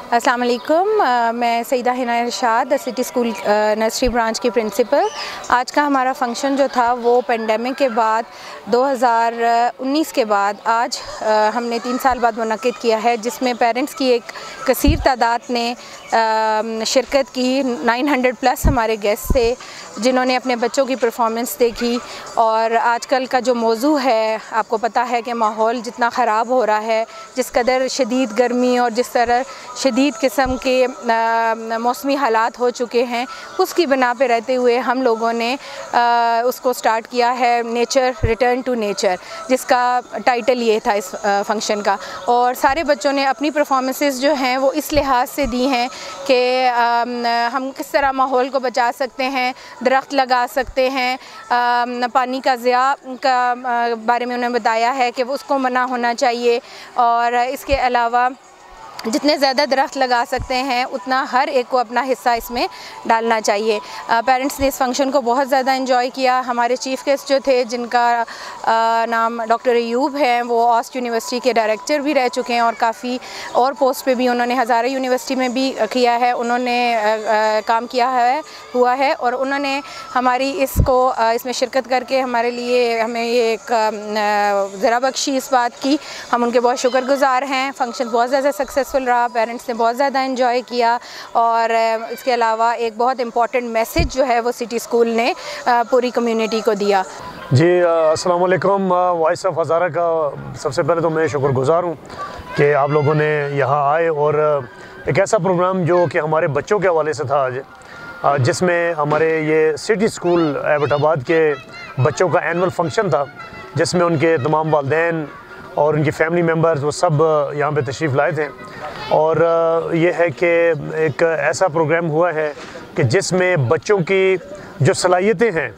अस्सलाम वालेकुम। मैं सईदा हिना इरशाद सिटी स्कूल नर्सरी ब्रांच की प्रिंसिपल। आज का हमारा फंक्शन जो था वो पेंडेमिक के बाद 2019 के बाद आज हमने 3 साल बाद मुनक़िद किया है, जिसमें पेरेंट्स की एक कसीर तादाद ने शिरकत की। 900 प्लस हमारे गेस्ट थे जिन्होंने अपने बच्चों की परफॉर्मेंस देखी। और आजकल का जो मौजू है, आपको पता है कि माहौल जितना ख़राब हो रहा है, जिस कदर शदीद गर्मी और जिस तरह शदीद किस्म के मौसमी हालात हो चुके हैं, उसकी बिना पे रहते हुए हम लोगों ने उसको स्टार्ट किया है नेचर रिटर्न टू नेचर, जिसका टाइटल ये था इस फंक्शन का। और सारे बच्चों ने अपनी परफॉर्मेंसेस जो हैं वो इस लिहाज से दी हैं कि हम किस तरह माहौल को बचा सकते हैं, दरख्त लगा सकते हैं, पानी का ज़िया का बारे में उन्होंने बताया है कि वो उसको मना होना चाहिए। और इसके अलावा जितने ज़्यादा दरख्त लगा सकते हैं उतना हर एक को अपना हिस्सा इसमें डालना चाहिए। पेरेंट्स ने इस फंक्शन को बहुत ज़्यादा एंजॉय किया। हमारे चीफ़ गेस्ट जो थे, जिनका नाम डॉक्टर अयूब है, वो ऑस्ट यूनिवर्सिटी के डायरेक्टर भी रह चुके हैं और काफ़ी और पोस्ट पे भी उन्होंने हज़ारा यूनिवर्सिटी में भी किया है, उन्होंने काम किया हुआ है। और उन्होंने हमारी इसमें शिरकत करके हमारे लिए हमें ये एक ज़रा बख्शी इस बात की, हम उनके बहुत शुक्रगुज़ार हैं। फंक्शन बहुत ज़्यादा सक्सेसफुल रहा, पेरेंट्स ने बहुत ज़्यादा एंजॉय किया। और इसके अलावा एक बहुत इम्पॉर्टेंट मैसेज जो है वो सिटी स्कूल ने पूरी कम्युनिटी को दिया। जी अस्सलाम वालेकुम। वॉइस ऑफ हज़ारा का सबसे पहले तो मैं शुक्रगुज़ार हूँ कि आप लोगों ने यहाँ आए और एक ऐसा प्रोग्राम जो कि हमारे बच्चों के हवाले से था आज, जिसमें हमारे ये सिटी स्कूल एबटाबाद के बच्चों का एनुअल फंक्शन था, जिसमें उनके तमाम वालिदैन और उनकी फैमिली मेम्बर्स वो सब यहाँ पे तशरीफ़ लाए थे। और ये है कि एक ऐसा प्रोग्राम हुआ है कि जिसमें बच्चों की जो सलाहियतें हैं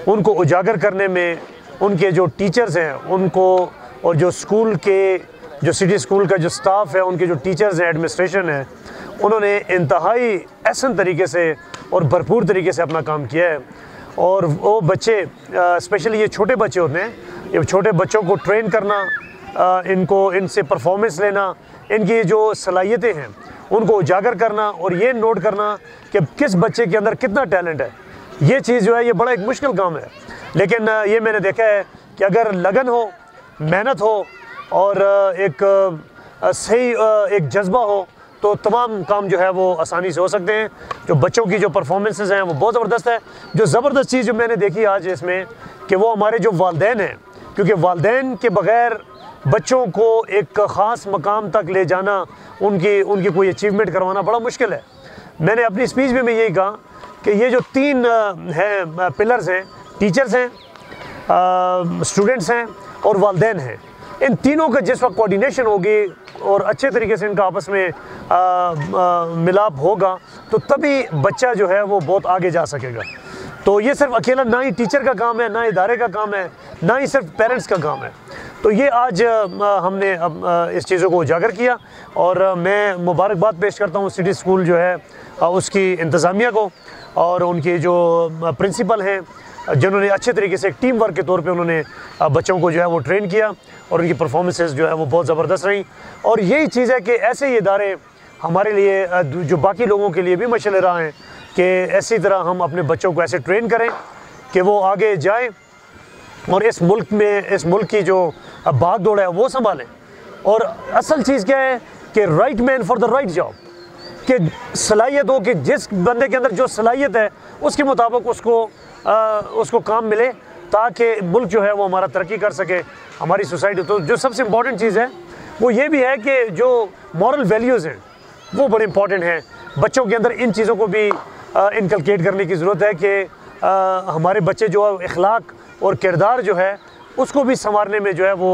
उनको उजागर करने में उनके जो टीचर्स हैं उनको, और जो स्कूल के जो सिटी स्कूल का जो स्टाफ है, उनके जो टीचर्स हैं, एडमिनिस्ट्रेशन है, उन्होंने इंतहाई एहसन तरीके से और भरपूर तरीके से अपना काम किया है। और वो बच्चे स्पेशली ये छोटे बच्चे होते हैं, ये छोटे बच्चों को ट्रेन करना, इनसे परफॉर्मेंस लेना, इनकी जो सलाहियतें हैं उनको उजागर करना और ये नोट करना कि किस बच्चे के अंदर कितना टैलेंट है, ये चीज़ जो है ये बड़ा एक मुश्किल काम है। लेकिन ये मैंने देखा है कि अगर लगन हो, मेहनत हो और एक सही एक जज्बा हो तो तमाम काम जो है वो आसानी से हो सकते हैं। जो बच्चों की जो परफॉर्मेंसेस हैं वो बहुत ज़बरदस्त है। जो ज़बरदस्त चीज़ जो मैंने देखी आज इसमें कि वो हमारे जो वालिदैन हैं, क्योंकि वालिदैन के बग़ैर बच्चों को एक ख़ास मकाम तक ले जाना, उनकी कोई अचीवमेंट करवाना बड़ा मुश्किल है। मैंने अपनी स्पीच में यही कहा कि ये जो 3 हैं पिलर्स हैं, टीचर्स हैं, स्टूडेंट्स हैं और वालिदैन हैं, इन तीनों का जिस वक्त कोऑर्डिनेशन होगी और अच्छे तरीके से इनका आपस में मिलाप होगा तो तभी बच्चा जो है वो बहुत आगे जा सकेगा। तो ये सिर्फ अकेला ना ही टीचर का काम है, ना इदारे का काम है, ना ही सिर्फ पेरेंट्स का काम है। तो ये आज हमने इस चीज़ों को उजागर किया और मैं मुबारकबाद पेश करता हूँ सिटी स्कूल जो है उसकी इंतज़ामिया को और उनके जो प्रिंसिपल हैं, जिन्होंने अच्छे तरीके से एक टीम वर्क के तौर पे उन्होंने बच्चों को जो है वो ट्रेन किया और उनकी परफॉर्मेंसेस जो है वो बहुत ज़बरदस्त रही। और यही चीज़ है कि ऐसे ही इदारे हमारे लिए जो बाकी लोगों के लिए भी मशल राह हैं कि ऐसी तरह हम अपने बच्चों को ऐसे ट्रेन करें कि वो आगे जाएं और इस मुल्क की जो भाग दौड़ है वो संभालें। और असल चीज़ क्या है कि right man for the right job, कि सलाहियत हो कि जिस बंदे के अंदर जो सलाहियत है उसके मुताबिक उसको काम मिले ताकि मुल्क जो है वो हमारा तरक्की कर सके, हमारी सोसाइटी। तो जो सबसे इम्पॉर्टेंट चीज़ है वो ये भी है कि जो मॉरल वैल्यूज़ हैं वो बड़े इम्पॉर्टेंट हैं। बच्चों के अंदर इन चीज़ों को भी इनकलकेट करने की ज़रूरत है कि हमारे बच्चे जो अखलाक और किरदार जो है उसको भी संवारने में जो है वो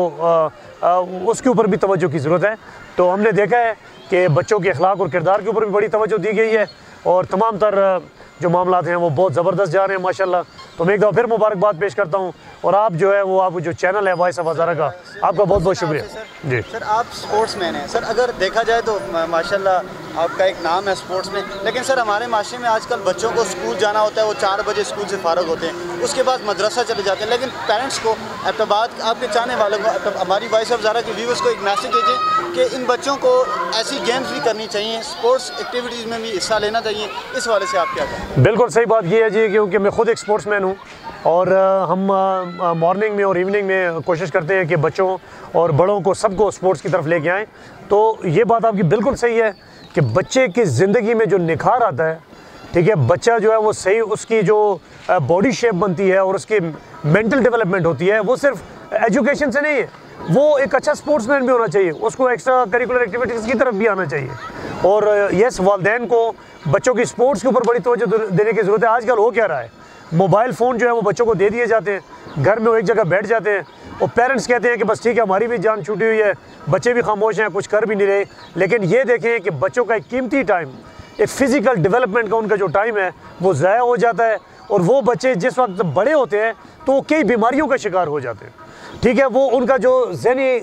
उसके ऊपर भी तवज्जो की ज़रूरत है। तो हमने देखा है कि बच्चों के अखलाक और किरदार के ऊपर भी बड़ी तवज्जो दी गई है और तमाम तर जो मामलात हैं वो बहुत ज़बरदस्त जा रहे हैं माशाल्लाह। तो मैं एक दफ़ा फिर मुबारकबाद पेश करता हूँ और आप जो है वो आप जो चैनल है वॉइस ऑफ हज़ारा का, आपका बहुत बहुत शुक्रिया। जी सर, आप स्पोर्ट्स मैन हैं सर, अगर देखा जाए तो माशाल्लाह आपका एक नाम है स्पोर्ट्स में, लेकिन सर हमारे माशरे में आजकल बच्चों को स्कूल जाना होता है, वो 4 बजे स्कूल से फारग होते हैं, उसके बाद मदरसा चले जाते हैं, लेकिन पेरेंट्स को अहतबाद आपके चाहने वालों को, हमारी वॉइस ऑफ ज़ारा के व्यूवर्स को एक मैसेज दीजिए कि इन बच्चों को ऐसी गेम्स भी करनी चाहिए, स्पोर्ट्स एक्टिविटीज़ में भी हिस्सा लेना चाहिए, इस वाले से आप क्या कहें? बिल्कुल सही बात ये है जी, क्योंकि मैं ख़ुद एक स्पोर्ट्समैन हूँ और हम मॉर्निंग में और इवनिंग में कोशिश करते हैं कि बच्चों और बड़ों को सबको स्पोर्ट्स की तरफ लेके आएँ। तो ये बात आपकी बिल्कुल सही है कि बच्चे की ज़िंदगी में जो निखार आता है, ठीक है, बच्चा जो है वो सही उसकी जो बॉडी शेप बनती है और उसकी मेंटल डेवलपमेंट होती है, वो सिर्फ एजुकेशन से नहीं है, वो एक अच्छा स्पोर्ट्समैन भी होना चाहिए, उसको एक्स्ट्रा करिकुलर एक्टिविटीज़ की तरफ भी आना चाहिए। और यस, वालिदैन को बच्चों की स्पोर्ट्स के ऊपर बड़ी तवज्जो देने की ज़रूरत है। आजकल हो क्या रहा है, मोबाइल फ़ोन जो है वो बच्चों को दे दिए जाते हैं, घर में वो एक जगह बैठ जाते हैं और पेरेंट्स कहते हैं कि बस ठीक है हमारी भी जान छूटी हुई है, बच्चे भी खामोश हैं, कुछ कर भी नहीं रहे। लेकिन ये देखें कि बच्चों का एक कीमती टाइम, एक फ़िज़िकल डेवलपमेंट का उनका जो टाइम है वो ज़ाया हो जाता है और वो बच्चे जिस वक्त बड़े होते हैं तो कई बीमारियों का शिकार हो जाते हैं, ठीक है, वो उनका जो ज़हनी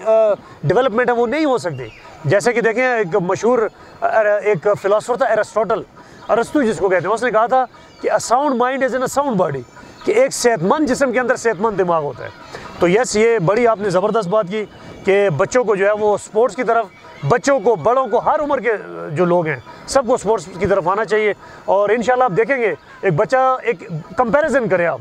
डेवलपमेंट है वो नहीं हो सकती। जैसे कि देखें एक मशहूर एक फ़िलासफ़र था अरस्तु जिसको कहते हैं, उसने कहा था कि a sound mind is in a sound body, कि एक सेहतमंद जिस्म के अंदर सेहतमंद दिमाग होता है। तो यस, ये बड़ी आपने ज़बरदस्त बात की कि बच्चों को जो है वो स्पोर्ट्स की तरफ, बच्चों को, बड़ों को, हर उम्र के जो लोग हैं सबको स्पोर्ट्स की तरफ आना चाहिए। और इंशाल्लाह आप देखेंगे एक बच्चा, एक कंपैरिजन करें आप,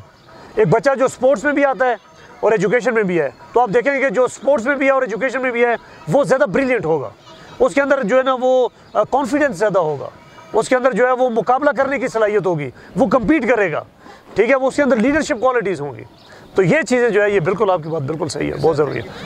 एक बच्चा जो स्पोर्ट्स में भी आता है और एजुकेशन में भी है, तो आप देखेंगे कि जो स्पोर्ट्स में भी है और एजुकेशन में भी है वो ज़्यादा ब्रिलियंट होगा, उसके अंदर जो है ना वो कॉन्फिडेंस ज़्यादा होगा, उसके अंदर जो है वो मुकाबला करने की सलाहियत होगी, वो कम्पीट करेगा, ठीक है, वो उसके अंदर लीडरशिप क्वालिटीज़ होंगी। तो ये चीज़ें जो है ये बिल्कुल आपकी बात बिल्कुल सही है, बहुत ज़रूरी है।